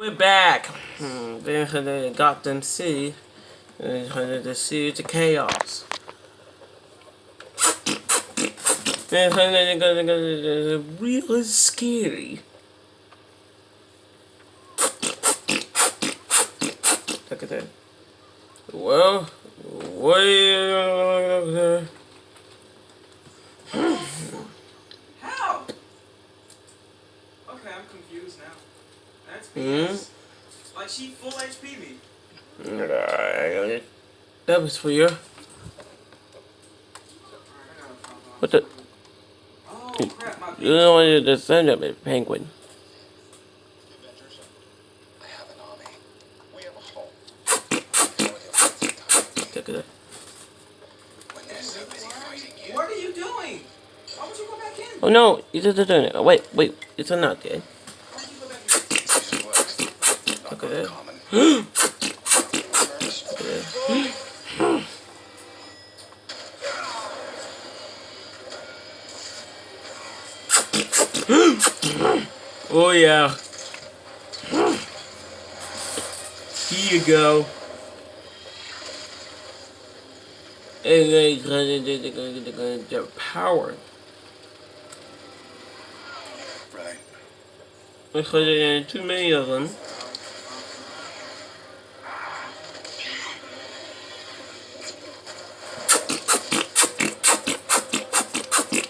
We're back. They got them see. The sea to chaos. Really scary. Look at that. Well, way. How? Okay, I'm confused now. That's BS. Like she full HP me. That was for you. What the? Oh crap, my You don't want to send up a penguin. I have an army. We have a home. Look at that. When they're so busy fighting you. What are you doing? Why would you go back in? Oh no, you did it. Wait, it's a nut, yeah? Why would you go back in? This works. Look at that. Common. Oh yeah. Here you go. Their power. Right. There's too many of them.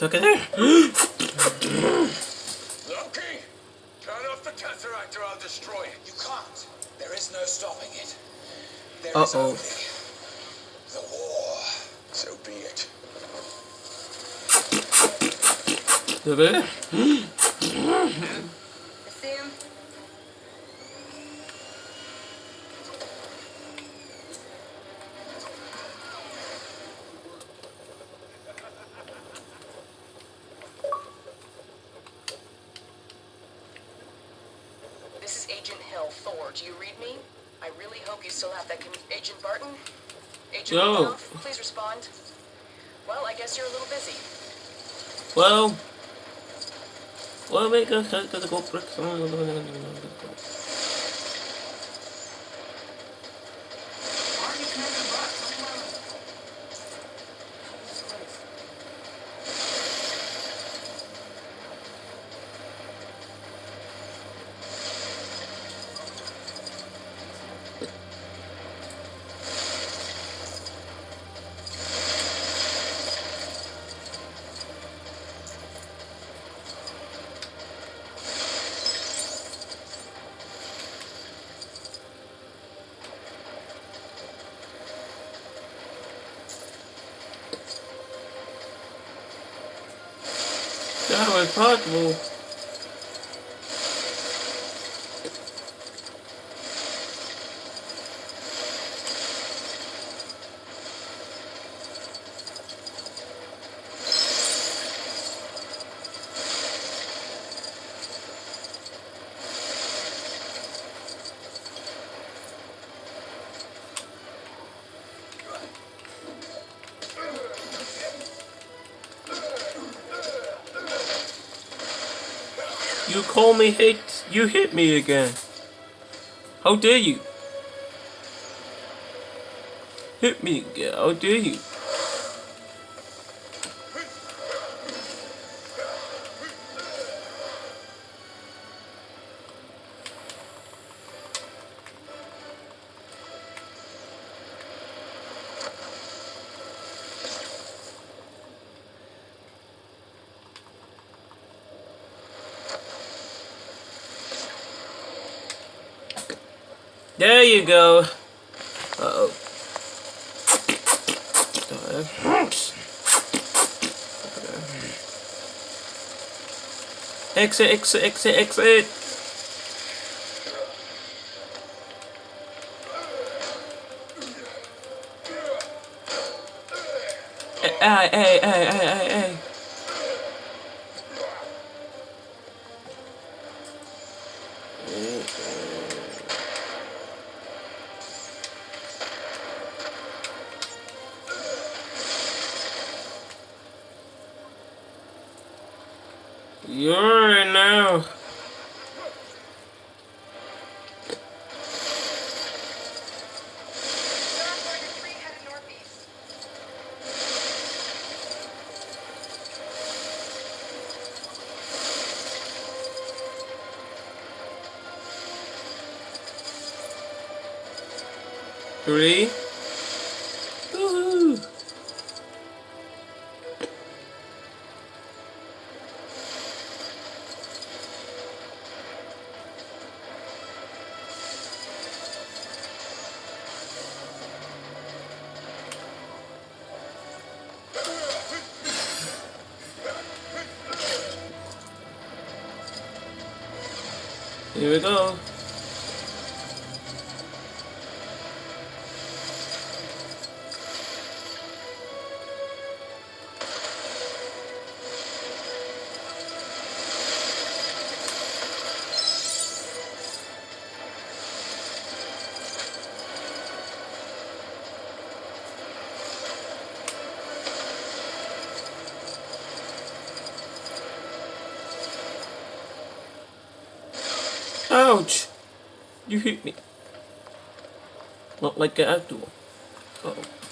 Look at that. Loki! Turn off the Tesseract or I'll destroy it. You can't. There is no stopping it. There is only the war. So be it. Look at that. Sam? This is Agent Hill, Thor. Do you read me? I really hope you still have that Agent Barton? Agent Yo. Rudolph, please respond. Well, I guess you're a little busy. Well, make us to the go bricks. Why are you carrying the box? That was possible. You call me hate, you hit me again. How dare you? Hit me again, how dare you? There you go. Uh-oh. Exit. Hey. You're now. 3. Woohoo! Here we go. Ouch! You hit me. Not like I do. Uh oh.